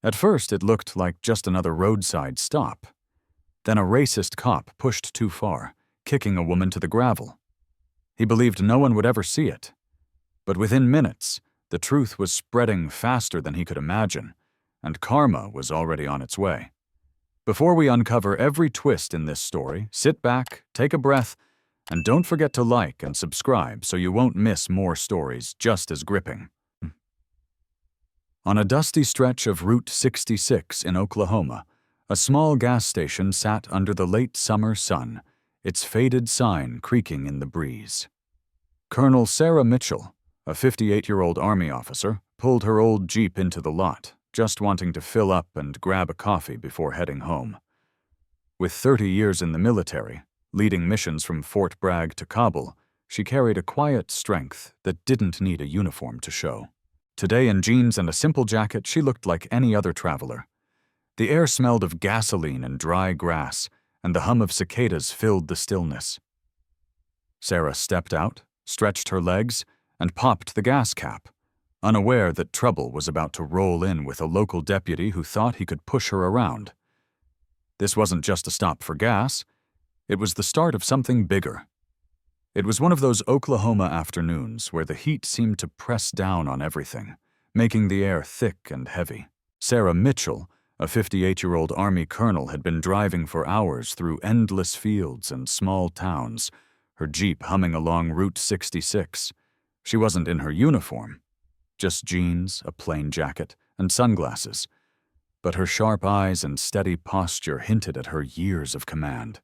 At first, it looked like just another roadside stop. Then a racist cop pushed too far, kicking a woman to the gravel. He believed no one would ever see it. But within minutes, the truth was spreading faster than he could imagine, and karma was already on its way. Before we uncover every twist in this story, sit back, take a breath, and don't forget to like and subscribe so you won't miss more stories just as gripping. On a dusty stretch of Route 66 in Oklahoma, a small gas station sat under the late summer sun, its faded sign creaking in the breeze. Colonel Sarah Mitchell, a 58-year-old Army officer, pulled her old Jeep into the lot, just wanting to fill up and grab a coffee before heading home. With 30 years in the military, leading missions from Fort Bragg to Kabul, she carried a quiet strength that didn't need a uniform to show. Today, in jeans and a simple jacket, she looked like any other traveler. The air smelled of gasoline and dry grass, and the hum of cicadas filled the stillness. Sarah stepped out, stretched her legs, and popped the gas cap, unaware that trouble was about to roll in with a local deputy who thought he could push her around. This wasn't just a stop for gas. It was the start of something bigger. It was one of those Oklahoma afternoons where the heat seemed to press down on everything, making the air thick and heavy. Sarah Mitchell, a 58-year-old Army colonel, had been driving for hours through endless fields and small towns, her Jeep humming along Route 66. She wasn't in her uniform, just jeans, a plain jacket, and sunglasses, but her sharp eyes and steady posture hinted at her years of command.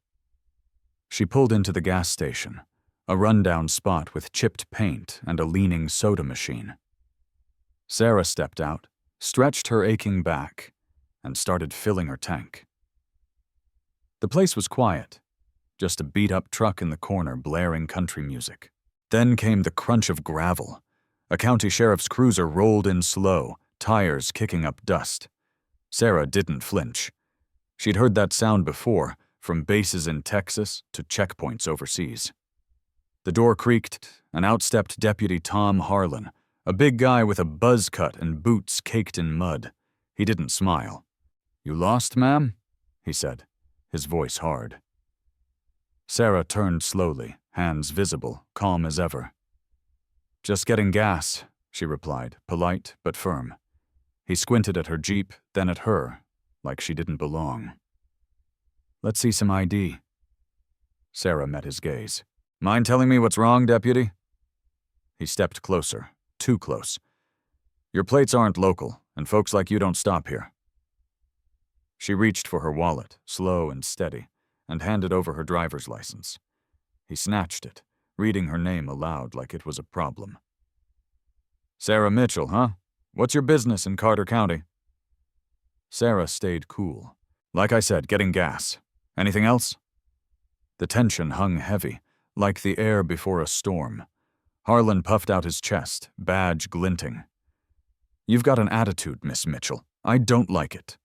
She pulled into the gas station, a rundown spot with chipped paint and a leaning soda machine. Sarah stepped out, stretched her aching back, and started filling her tank. The place was quiet, just a beat-up truck in the corner blaring country music. Then came the crunch of gravel. A county sheriff's cruiser rolled in slow, tires kicking up dust. Sarah didn't flinch. She'd heard that sound before, from bases in Texas to checkpoints overseas. The door creaked, and out stepped Deputy Tom Harlan, a big guy with a buzz cut and boots caked in mud. He didn't smile. "You lost, ma'am?" he said, his voice hard. Sarah turned slowly, hands visible, calm as ever. "Just getting gas," she replied, polite but firm. He squinted at her Jeep, then at her, like she didn't belong. "Let's see some ID." Sarah met his gaze. "Mind telling me what's wrong, Deputy?" He stepped closer, too close. "Your plates aren't local, and folks like you don't stop here." She reached for her wallet, slow and steady, and handed over her driver's license. He snatched it, reading her name aloud like it was a problem. "Sarah Mitchell, huh? What's your business in Carter County?" Sarah stayed cool. "Like I said, getting gas. Anything else?" The tension hung heavy, like the air before a storm. Harlan puffed out his chest, badge glinting. "You've got an attitude, Miss Mitchell. I don't like it."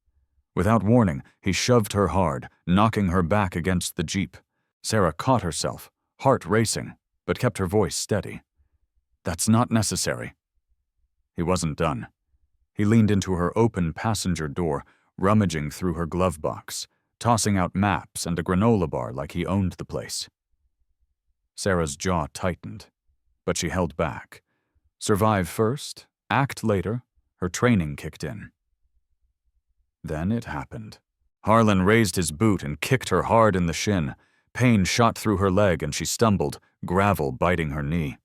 Without warning, he shoved her hard, knocking her back against the Jeep. Sarah caught herself, heart racing, but kept her voice steady. "That's not necessary." He wasn't done. He leaned into her open passenger door, rummaging through her glove box, tossing out maps and a granola bar like he owned the place. Sarah's jaw tightened, but she held back. Survive first, act later, her training kicked in. Then it happened. Harlan raised his boot and kicked her hard in the shin. Pain shot through her leg and she stumbled, gravel biting her knee.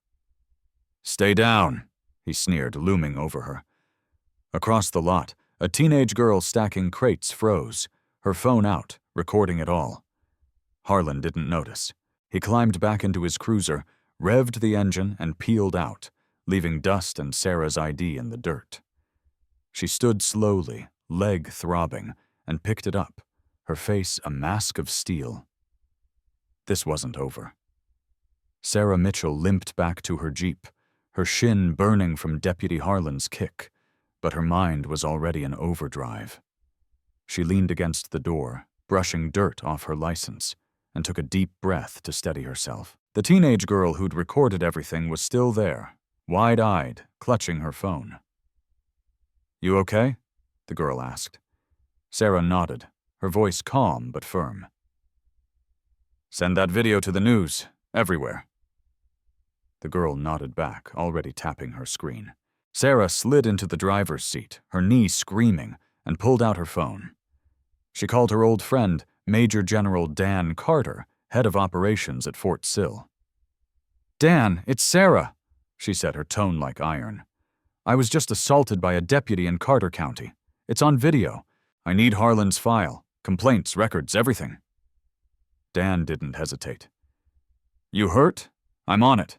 "Stay down," he sneered, looming over her. Across the lot, a teenage girl stacking crates froze, her phone out, recording it all. Harlan didn't notice. He climbed back into his cruiser, revved the engine, and peeled out, leaving dust and Sarah's ID in the dirt. She stood slowly, leg throbbing, and picked it up, her face a mask of steel. This wasn't over. Sarah Mitchell limped back to her Jeep, her shin burning from Deputy Harlan's kick, but her mind was already in overdrive. She leaned against the door, brushing dirt off her license, and took a deep breath to steady herself. The teenage girl who'd recorded everything was still there, wide-eyed, clutching her phone. "You okay?" the girl asked. Sarah nodded, her voice calm but firm. Send that video to the news, everywhere. The girl nodded back, already tapping her screen. Sarah slid into the driver's seat, her knee screaming, and pulled out her phone. She called her old friend, Major General Dan Carter, head of operations at Fort Sill. Dan, it's Sarah, she said, her tone like iron. I was just assaulted by a deputy in Carter County. It's on video. I need Harlan's file, complaints, records, everything. Dan didn't hesitate. You hurt? I'm on it.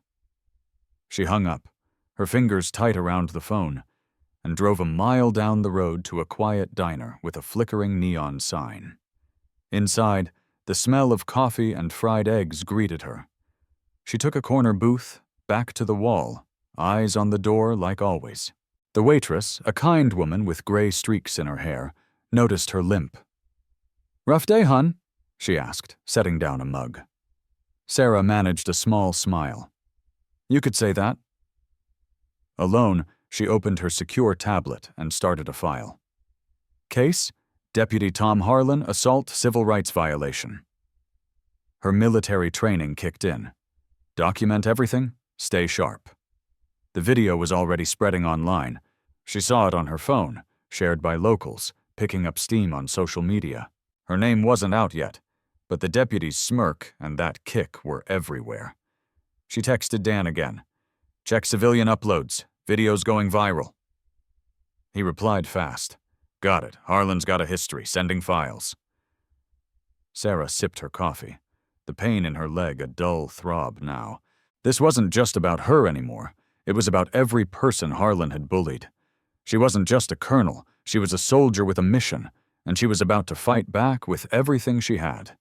She hung up, her fingers tight around the phone, and drove a mile down the road to a quiet diner with a flickering neon sign. Inside, the smell of coffee and fried eggs greeted her. She took a corner booth, back to the wall, eyes on the door like always. The waitress, a kind woman with gray streaks in her hair, noticed her limp. Rough day, hun? She asked, setting down a mug. Sarah managed a small smile. You could say that. Alone, she opened her secure tablet and started a file. Case: Deputy Tom Harlan, assault, civil rights violation. Her military training kicked in. Document everything, stay sharp. The video was already spreading online. She saw it on her phone, shared by locals, picking up steam on social media. Her name wasn't out yet, but the deputy's smirk and that kick were everywhere. She texted Dan again. Check civilian uploads. Video's going viral. He replied fast. Got it. Harlan's got a history, sending files. Sarah sipped her coffee, the pain in her leg a dull throb now. This wasn't just about her anymore. It was about every person Harlan had bullied. She wasn't just a colonel. She was a soldier with a mission, and she was about to fight back with everything she had.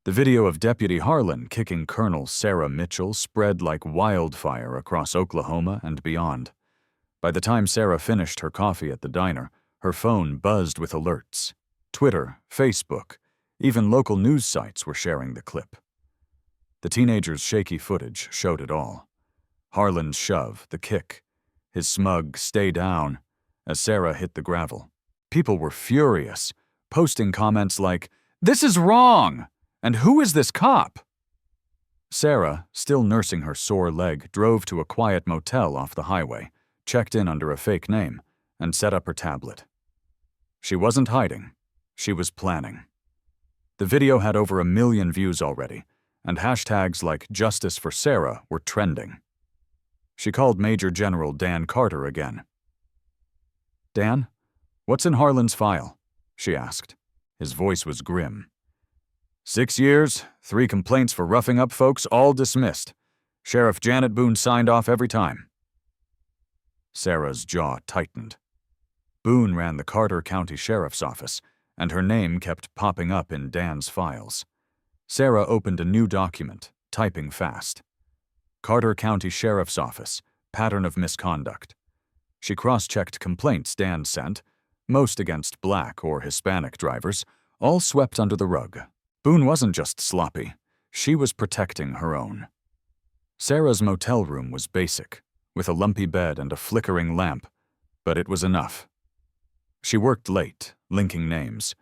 The video of Deputy Harlan kicking Colonel Sarah Mitchell spread like wildfire across Oklahoma and beyond. By the time Sarah finished her coffee at the diner, her phone buzzed with alerts. Twitter, Facebook, even local news sites were sharing the clip. The teenager's shaky footage showed it all. Harlan's shove, the kick, his smug stay down as Sarah hit the gravel. People were furious, posting comments like, "This is wrong!" and "Who is this cop?" Sarah, still nursing her sore leg, drove to a quiet motel off the highway, checked in under a fake name, and set up her tablet. She wasn't hiding. She was planning. The video had over 1 million views already, and hashtags like Justice for Sarah were trending. She called Major General Dan Carter again. Dan, what's in Harlan's file? She asked. His voice was grim. 6 years, 3 complaints for roughing up folks, all dismissed. Sheriff Janet Boone signed off every time. Sarah's jaw tightened. Boone ran the Carter County Sheriff's Office, and her name kept popping up in Dan's files. Sarah opened a new document, typing fast. Carter County Sheriff's Office, pattern of misconduct. She cross-checked complaints Dan sent, most against Black or Hispanic drivers, all swept under the rug. Boone wasn't just sloppy. She was protecting her own. Sarah's motel room was basic, with a lumpy bed and a flickering lamp, but it was enough. She worked late, linking names.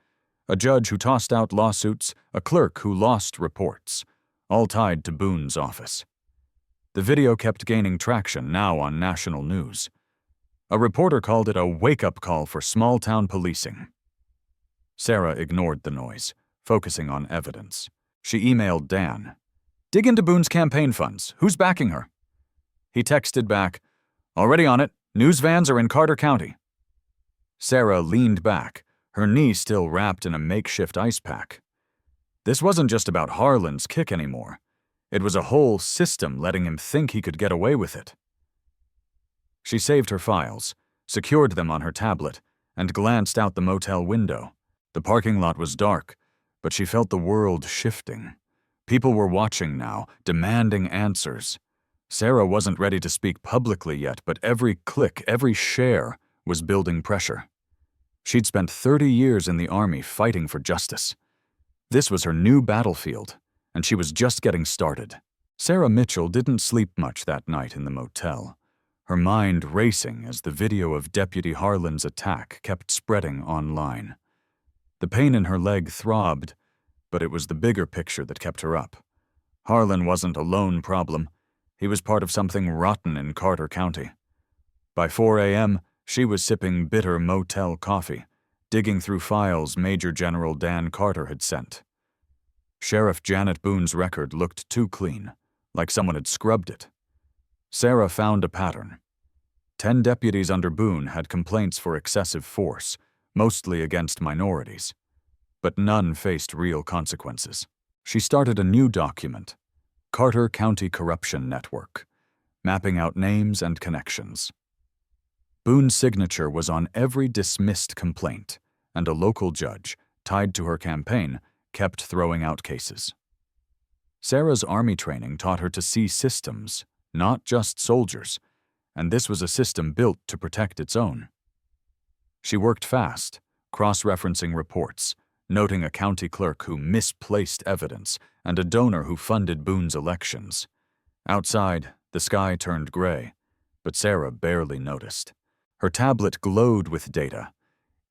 A judge who tossed out lawsuits, a clerk who lost reports, all tied to Boone's office. The video kept gaining traction, now on national news. A reporter called it a wake-up call for small-town policing. Sarah ignored the noise, focusing on evidence. She emailed Dan. Dig into Boone's campaign funds. Who's backing her? He texted back, already on it. News vans are in Carter County. Sarah leaned back, her knee still wrapped in a makeshift ice pack. This wasn't just about Harlan's kick anymore. It was a whole system letting him think he could get away with it. She saved her files, secured them on her tablet, and glanced out the motel window. The parking lot was dark, but she felt the world shifting. People were watching now, demanding answers. Sarah wasn't ready to speak publicly yet, but every click, every share was building pressure. She'd spent 30 years in the Army fighting for justice. This was her new battlefield, and she was just getting started. Sarah Mitchell didn't sleep much that night in the motel. her mind racing as the video of Deputy Harlan's attack kept spreading online. The pain in her leg throbbed, but it was the bigger picture that kept her up. Harlan wasn't a lone problem. He was part of something rotten in Carter County. By 4 a.m., she was sipping bitter motel coffee, digging through files Major General Dan Carter had sent. Sheriff Janet Boone's record looked too clean, like someone had scrubbed it. Sarah found a pattern. 10 deputies under Boone had complaints for excessive force, mostly against minorities, but none faced real consequences. She started a new document, Carter County Corruption Network, mapping out names and connections. Boone's signature was on every dismissed complaint, and a local judge, tied to her campaign, kept throwing out cases. Sarah's Army training taught her to see systems, not just soldiers, and this was a system built to protect its own. She worked fast, cross-referencing reports, noting a county clerk who misplaced evidence and a donor who funded Boone's elections. Outside, the sky turned gray, but Sarah barely noticed. Her tablet glowed with data.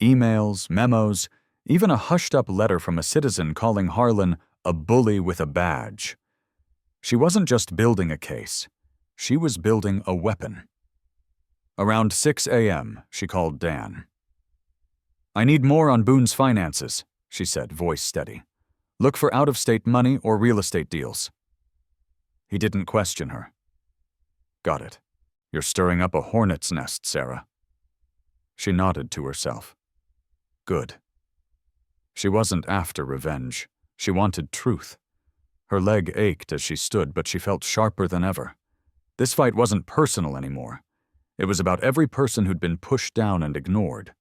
Emails, memos, even a hushed-up letter from a citizen calling Harlan a bully with a badge. She wasn't just building a case. She was building a weapon. Around 6 a.m., she called Dan. "I need more on Boone's finances," she said, voice steady. "Look for out-of-state money or real estate deals." He didn't question her. "Got it. You're stirring up a hornet's nest, Sarah." She nodded to herself. Good. She wasn't after revenge. She wanted truth. Her leg ached as she stood, but she felt sharper than ever. This fight wasn't personal anymore. It was about every person who'd been pushed down and ignored.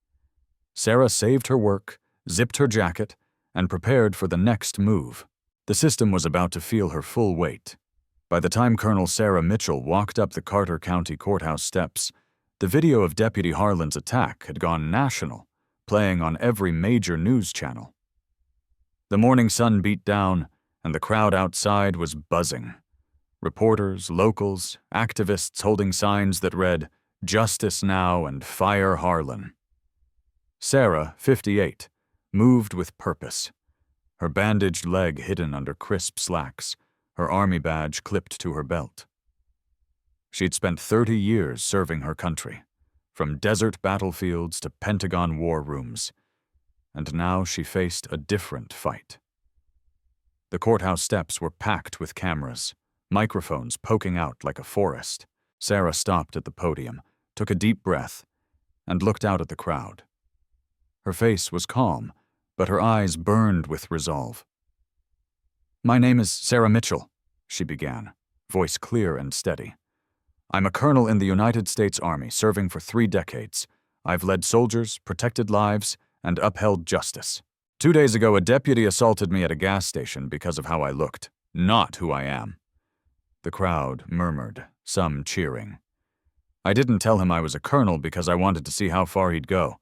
Sarah saved her work, zipped her jacket, and prepared for the next move. The system was about to feel her full weight. By the time Colonel Sarah Mitchell walked up the Carter County Courthouse steps, the video of Deputy Harlan's attack had gone national, playing on every major news channel. The morning sun beat down, and the crowd outside was buzzing. Reporters, locals, activists holding signs that read, "Justice Now" and "Fire Harlan." Sarah, 58, moved with purpose. Her bandaged leg hidden under crisp slacks, her army badge clipped to her belt. She'd spent 30 years serving her country, from desert battlefields to Pentagon war rooms, and now she faced a different fight. The courthouse steps were packed with cameras, microphones poking out like a forest. Sarah stopped at the podium, took a deep breath, and looked out at the crowd. Her face was calm, but her eyes burned with resolve. "My name is Sarah Mitchell," she began, voice clear and steady. "I'm a colonel in the United States Army, serving for 3 decades. I've led soldiers, protected lives, and upheld justice. 2 days ago, a deputy assaulted me at a gas station because of how I looked, not who I am." The crowd murmured, some cheering. "I didn't tell him I was a colonel because I wanted to see how far he'd go.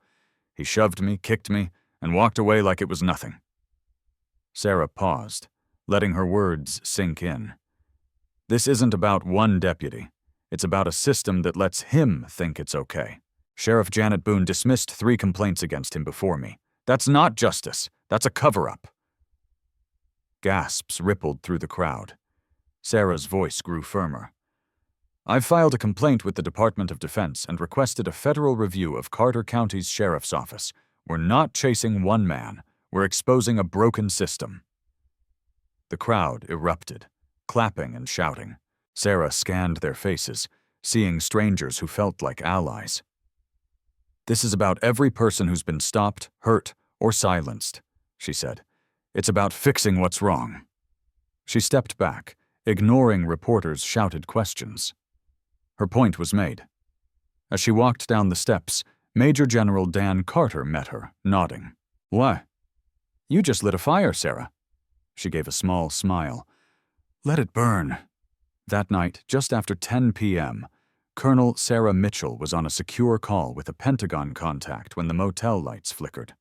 He shoved me, kicked me, and walked away like it was nothing." Sarah paused, letting her words sink in. This isn't about one deputy. It's about a system that lets him think it's okay. Sheriff Janet Boone dismissed 3 complaints against him before me. That's not justice. That's a cover-up. Gasps rippled through the crowd. Sarah's voice grew firmer. "I've filed a complaint with the Department of Defense and requested a federal review of Carter County's sheriff's office. We're not chasing one man. We're exposing a broken system." The crowd erupted, clapping and shouting. Sarah scanned their faces, seeing strangers who felt like allies. "This is about every person who's been stopped, hurt, or silenced," she said. "It's about fixing what's wrong." She stepped back, ignoring reporters' shouted questions. Her point was made. As she walked down the steps, Major General Dan Carter met her, nodding. "Why? You just lit a fire, Sarah." She gave a small smile. "Let it burn." That night, just after 10 p.m., Colonel Sarah Mitchell was on a secure call with a Pentagon contact when the motel lights flickered.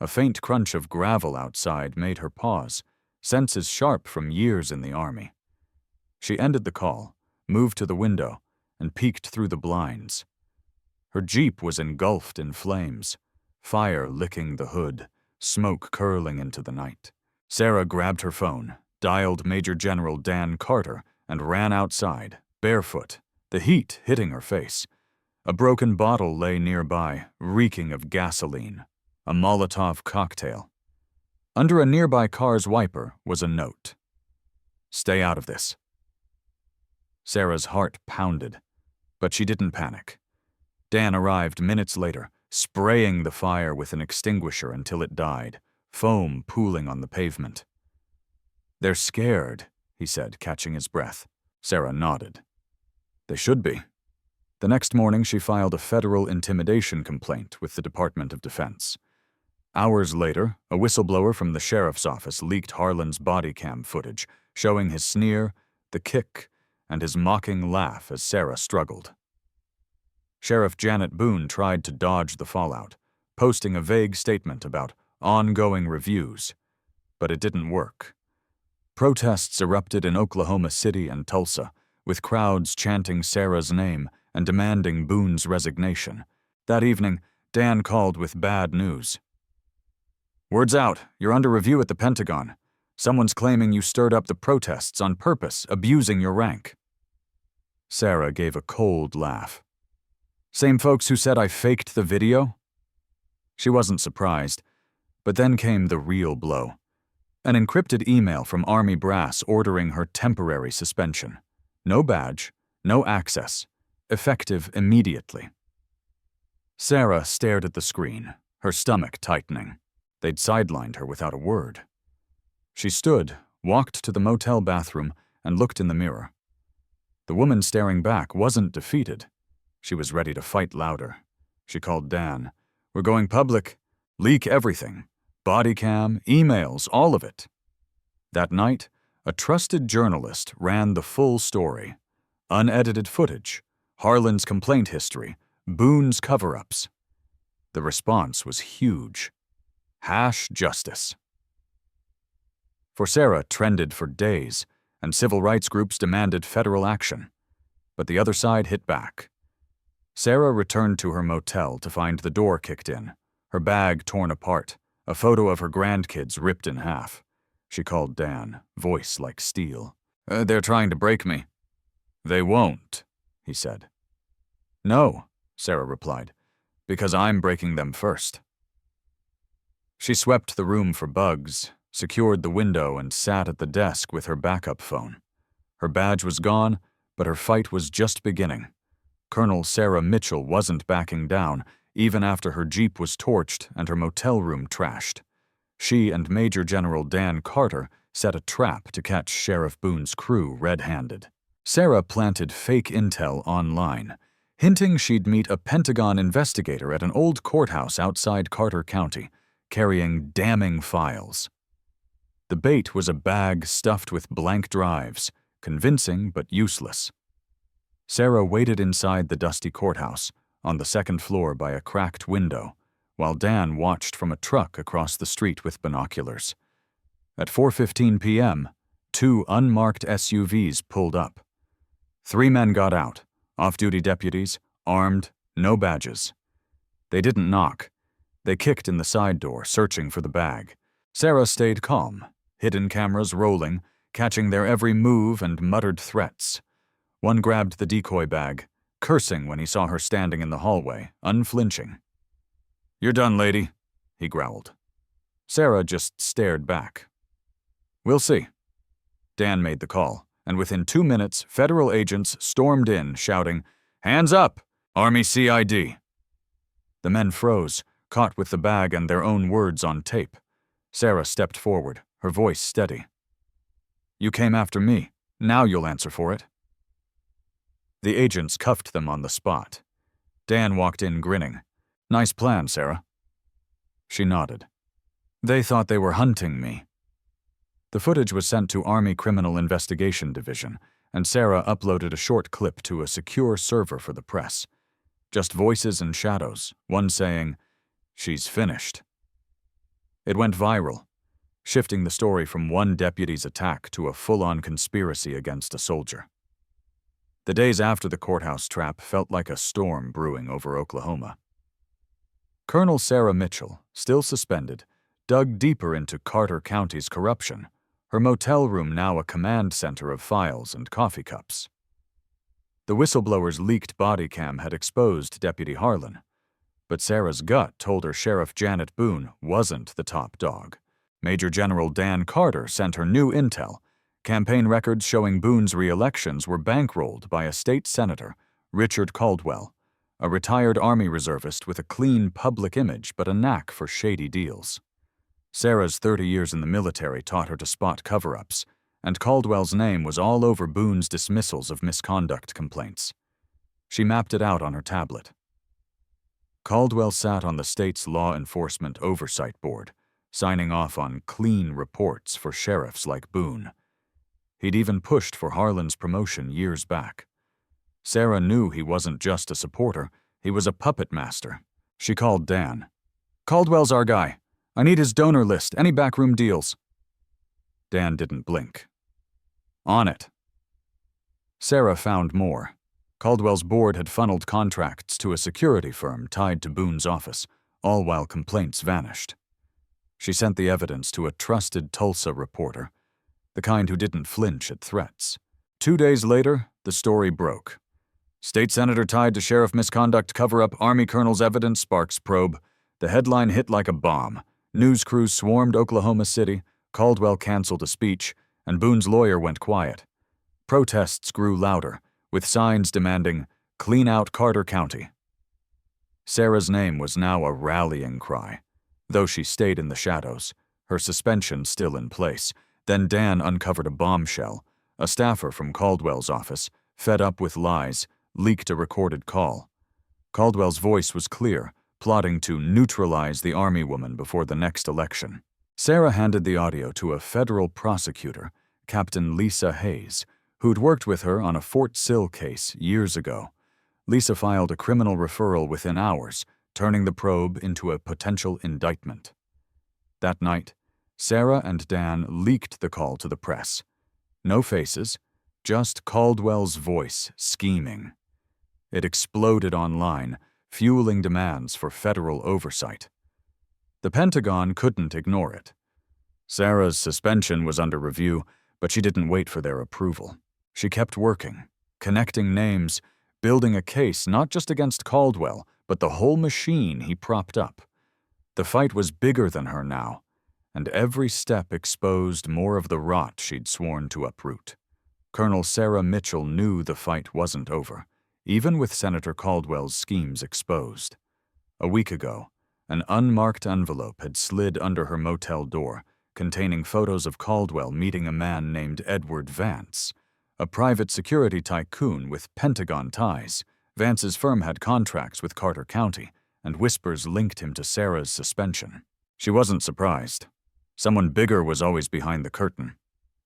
A faint crunch of gravel outside made her pause, senses sharp from years in the Army. She ended the call, moved to the window, and peeked through the blinds. Her Jeep was engulfed in flames, fire licking the hood, smoke curling into the night. Sarah grabbed her phone, dialed Major General Dan Carter, and ran outside, barefoot, the heat hitting her face. A broken bottle lay nearby, reeking of gasoline, a Molotov cocktail. Under a nearby car's wiper was a note. "Stay out of this." Sarah's heart pounded, but she didn't panic. Dan arrived minutes later, spraying the fire with an extinguisher until it died, foam pooling on the pavement. "They're scared," he said, catching his breath. Sarah nodded. "They should be." The next morning, she filed a federal intimidation complaint with the Department of Defense. Hours later, a whistleblower from the sheriff's office leaked Harlan's body cam footage, showing his sneer, the kick, and his mocking laugh as Sarah struggled. Sheriff Janet Boone tried to dodge the fallout, posting a vague statement about ongoing reviews, but it didn't work. Protests erupted in Oklahoma City and Tulsa, with crowds chanting Sarah's name and demanding Boone's resignation. That evening, Dan called with bad news. "Word's out, you're under review at the Pentagon. Someone's claiming you stirred up the protests on purpose, abusing your rank." Sarah gave a cold laugh. "Same folks who said I faked the video?" She wasn't surprised, but then came the real blow. An encrypted email from Army brass ordering her temporary suspension. No badge, no access, effective immediately. Sarah stared at the screen, her stomach tightening. They'd sidelined her without a word. She stood, walked to the motel bathroom, and looked in the mirror. The woman staring back wasn't defeated. She was ready to fight louder. She called Dan. "We're going public. Leak everything. Body cam, emails, all of it." That night, a trusted journalist ran the full story. Unedited footage, Harlan's complaint history, Boone's cover-ups. The response was huge. #justice. For Sarah trended for days, and civil rights groups demanded federal action. But the other side hit back. Sarah returned to her motel to find the door kicked in, her bag torn apart, a photo of her grandkids ripped in half. She called Dan, voice like steel. "They're trying to break me." "They won't," he said. "No," Sarah replied, "because I'm breaking them first." She swept the room for bugs, secured the window, and sat at the desk with her backup phone. Her badge was gone, but her fight was just beginning. Colonel Sarah Mitchell wasn't backing down, even after her Jeep was torched and her motel room trashed. She and Major General Dan Carter set a trap to catch Sheriff Boone's crew red-handed. Sarah planted fake intel online, hinting she'd meet a Pentagon investigator at an old courthouse outside Carter County, carrying damning files. The bait was a bag stuffed with blank drives, convincing but useless. Sarah waited inside the dusty courthouse, on the second floor by a cracked window, while Dan watched from a truck across the street with binoculars. At 4:15 p.m., 2 unmarked SUVs pulled up. 3 men got out, off-duty deputies, armed, no badges. They didn't knock. They kicked in the side door, searching for the bag. Sarah stayed calm, hidden cameras rolling, catching their every move and muttered threats. One grabbed the decoy bag, cursing when he saw her standing in the hallway, unflinching. "You're done, lady," he growled. Sarah just stared back. "We'll see." Dan made the call, and within 2 minutes, federal agents stormed in, shouting, "Hands up! Army CID!" The men froze, caught with the bag and their own words on tape. Sarah stepped forward, her voice steady. "You came after me. Now you'll answer for it." The agents cuffed them on the spot. Dan walked in grinning. "Nice plan, Sarah." She nodded. "They thought they were hunting me." The footage was sent to Army Criminal Investigation Division, and Sarah uploaded a short clip to a secure server for the press. Just voices and shadows, one saying, "She's finished." It went viral, shifting the story from one deputy's attack to a full-on conspiracy against a soldier. The days after the courthouse trap felt like a storm brewing over Oklahoma. Colonel Sarah Mitchell, still suspended, dug deeper into Carter County's corruption, her motel room now a command center of files and coffee cups. The whistleblower's leaked body cam had exposed Deputy Harlan, but Sarah's gut told her Sheriff Janet Boone wasn't the top dog. Major General Dan Carter sent her new intel. Campaign records showing Boone's re-elections were bankrolled by a state senator, Richard Caldwell, a retired Army reservist with a clean public image but a knack for shady deals. Sarah's 30 years in the military taught her to spot cover-ups, and Caldwell's name was all over Boone's dismissals of misconduct complaints. She mapped it out on her tablet. Caldwell sat on the state's Law Enforcement Oversight Board, signing off on clean reports for sheriffs like Boone. He'd even pushed for Harlan's promotion years back. Sarah knew he wasn't just a supporter, he was a puppet master. She called Dan. "Caldwell's our guy. I need his donor list, any backroom deals." Dan didn't blink. "On it." Sarah found more. Caldwell's board had funneled contracts to a security firm tied to Boone's office, all while complaints vanished. She sent the evidence to a trusted Tulsa reporter, the kind who didn't flinch at threats. 2 days later, the story broke. State senator tied to sheriff misconduct cover-up, Army colonel's evidence sparks probe. The headline hit like a bomb. News crews swarmed Oklahoma City, Caldwell canceled a speech, and Boone's lawyer went quiet. Protests grew louder, with signs demanding, "Clean out Carter County." Sarah's name was now a rallying cry. Though she stayed in the shadows, her suspension still in place. Then Dan uncovered a bombshell. A staffer from Caldwell's office, fed up with lies, leaked a recorded call. Caldwell's voice was clear, plotting to neutralize the Army woman before the next election. Sarah handed the audio to a federal prosecutor, Captain Lisa Hayes, who'd worked with her on a Fort Sill case years ago. Lisa filed a criminal referral within hours, turning the probe into a potential indictment. That night, Sarah and Dan leaked the call to the press. No faces, just Caldwell's voice scheming. It exploded online, fueling demands for federal oversight. The Pentagon couldn't ignore it. Sarah's suspension was under review, but she didn't wait for their approval. She kept working, connecting names, building a case not just against Caldwell, but the whole machine he propped up. The fight was bigger than her now, and every step exposed more of the rot she'd sworn to uproot. Colonel Sarah Mitchell knew the fight wasn't over, even with Senator Caldwell's schemes exposed. A week ago, an unmarked envelope had slid under her motel door, containing photos of Caldwell meeting a man named Edward Vance, a private security tycoon with Pentagon ties. Vance's firm had contracts with Carter County, and whispers linked him to Sarah's suspension. She wasn't surprised. Someone bigger was always behind the curtain.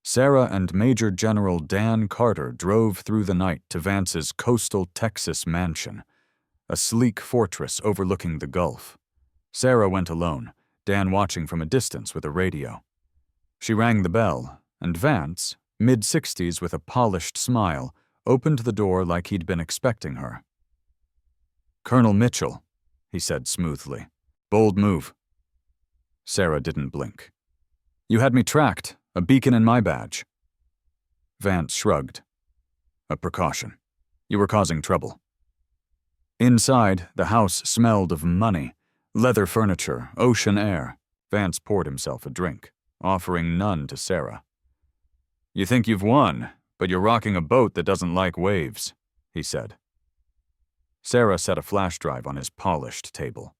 Sarah and Major General Dan Carter drove through the night to Vance's coastal Texas mansion, a sleek fortress overlooking the Gulf. Sarah went alone, Dan watching from a distance with a radio. She rang the bell, and Vance, mid-60s with a polished smile, opened the door like he'd been expecting her. "Colonel Mitchell," he said smoothly. "Bold move." Sarah didn't blink. "You had me tracked, a beacon in my badge." Vance shrugged. "A precaution. You were causing trouble." Inside, the house smelled of money, leather furniture, ocean air. Vance poured himself a drink, offering none to Sarah. "You think you've won, but you're rocking a boat that doesn't like waves," he said. Sarah set a flash drive on his polished table.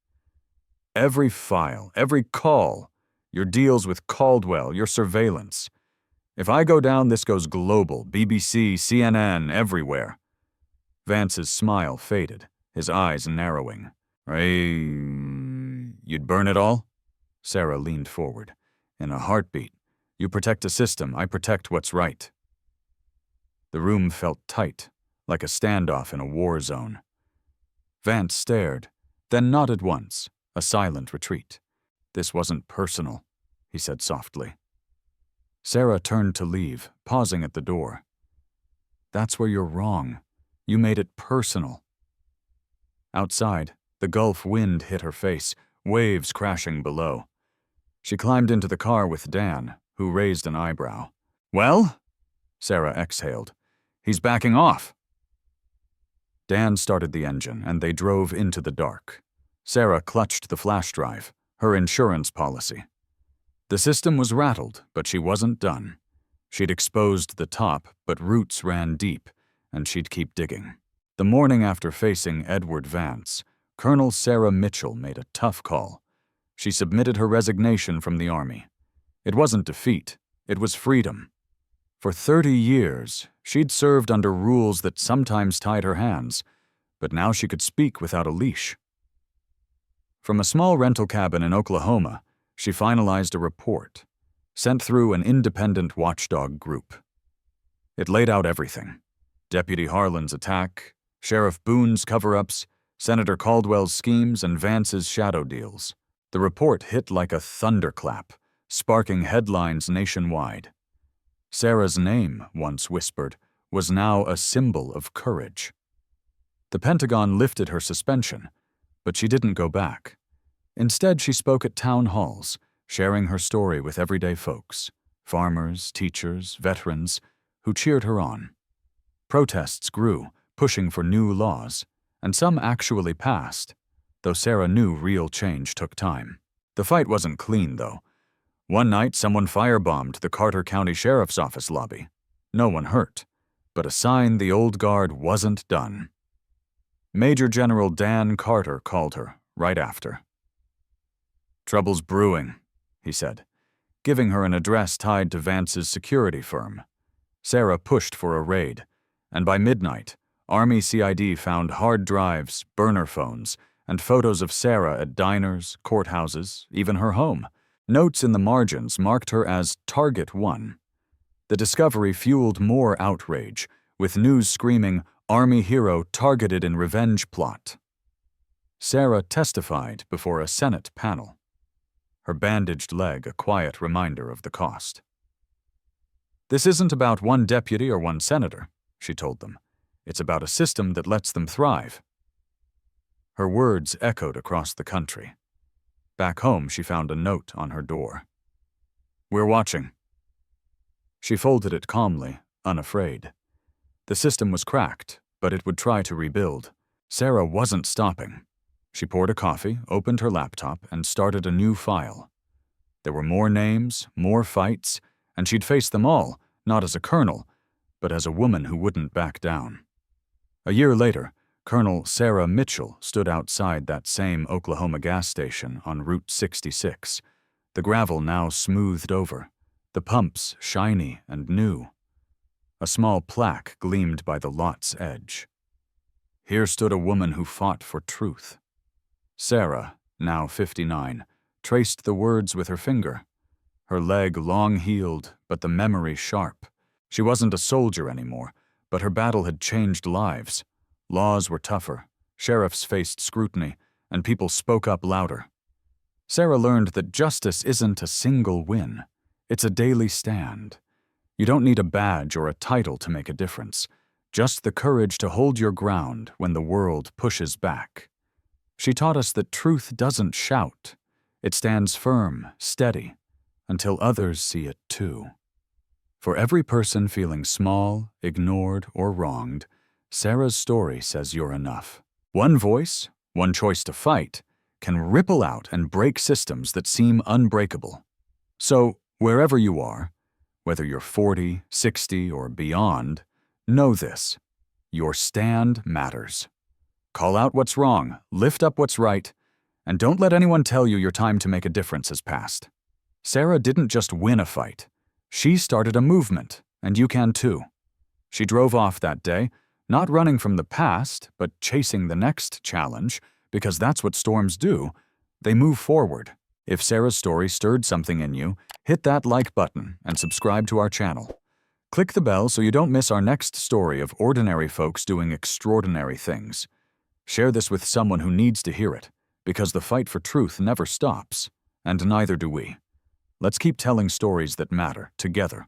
"Every file, every call, your deals with Caldwell, your surveillance. If I go down, this goes global, BBC, CNN, everywhere." Vance's smile faded, his eyes narrowing. You'd burn it all?" Sarah leaned forward. "In a heartbeat. You protect a system, I protect what's right." The room felt tight, like a standoff in a war zone. Vance stared, then nodded once, a silent retreat. "This wasn't personal," he said softly. Sarah turned to leave, pausing at the door. "That's where you're wrong. You made it personal." Outside, the Gulf wind hit her face, waves crashing below. She climbed into the car with Dan, who raised an eyebrow. "Well?" Sarah exhaled. "He's backing off." Dan started the engine, and they drove into the dark. Sarah clutched the flash drive, her insurance policy. The system was rattled, but she wasn't done. She'd exposed the top, but roots ran deep, and she'd keep digging. The morning after facing Edward Vance, Colonel Sarah Mitchell made a tough call. She submitted her resignation from the Army. It wasn't defeat, it was freedom. For 30 years, she'd served under rules that sometimes tied her hands, but now she could speak without a leash. From a small rental cabin in Oklahoma, she finalized a report, sent through an independent watchdog group. It laid out everything: Deputy Harlan's attack, Sheriff Boone's cover-ups, Senator Caldwell's schemes, and Vance's shadow deals. The report hit like a thunderclap, sparking headlines nationwide. Sarah's name, once whispered, was now a symbol of courage. The Pentagon lifted her suspension, but she didn't go back. Instead, she spoke at town halls, sharing her story with everyday folks, farmers, teachers, veterans, who cheered her on. Protests grew, pushing for new laws, and some actually passed, though Sarah knew real change took time. The fight wasn't clean, though. One night, someone firebombed the Carter County Sheriff's Office lobby. No one hurt, but a sign the old guard wasn't done. Major General Dan Carter called her right after. "Trouble's brewing," he said, giving her an address tied to Vance's security firm. Sarah pushed for a raid, and by midnight, Army CID found hard drives, burner phones, and photos of Sarah at diners, courthouses, even her home. Notes in the margins marked her as Target 1. The discovery fueled more outrage, with news screaming, "Army hero targeted in revenge plot." Sarah testified before a Senate panel, her bandaged leg a quiet reminder of the cost. "This isn't about one deputy or one senator," she told them. "It's about a system that lets them thrive." Her words echoed across the country. Back home, she found a note on her door. "We're watching." She folded it calmly, unafraid. The system was cracked, but it would try to rebuild. Sarah wasn't stopping. She poured a coffee, opened her laptop, and started a new file. There were more names, more fights, and she'd face them all, not as a colonel, but as a woman who wouldn't back down. A year later, Colonel Sarah Mitchell stood outside that same Oklahoma gas station on Route 66, the gravel now smoothed over, the pumps shiny and new. A small plaque gleamed by the lot's edge. Here stood a woman who fought for truth. Sarah, now 59, traced the words with her finger, her leg long-healed, but the memory sharp. She wasn't a soldier anymore, but her battle had changed lives. Laws were tougher, sheriffs faced scrutiny, and people spoke up louder. Sarah learned that justice isn't a single win. It's a daily stand. You don't need a badge or a title to make a difference, just the courage to hold your ground when the world pushes back. She taught us that truth doesn't shout. It stands firm, steady, until others see it too. For every person feeling small, ignored, or wronged, Sarah's story says you're enough. One voice, one choice to fight, can ripple out and break systems that seem unbreakable. So, wherever you are, whether you're 40, 60, or beyond, know this: your stand matters. Call out what's wrong, lift up what's right, and don't let anyone tell you your time to make a difference has passed. Sarah didn't just win a fight. She started a movement, and you can too. She drove off that day, not running from the past, but chasing the next challenge, because that's what storms do. They move forward. If Sarah's story stirred something in you, hit that like button and subscribe to our channel. Click the bell so you don't miss our next story of ordinary folks doing extraordinary things. Share this with someone who needs to hear it, because the fight for truth never stops, and neither do we. Let's keep telling stories that matter, together,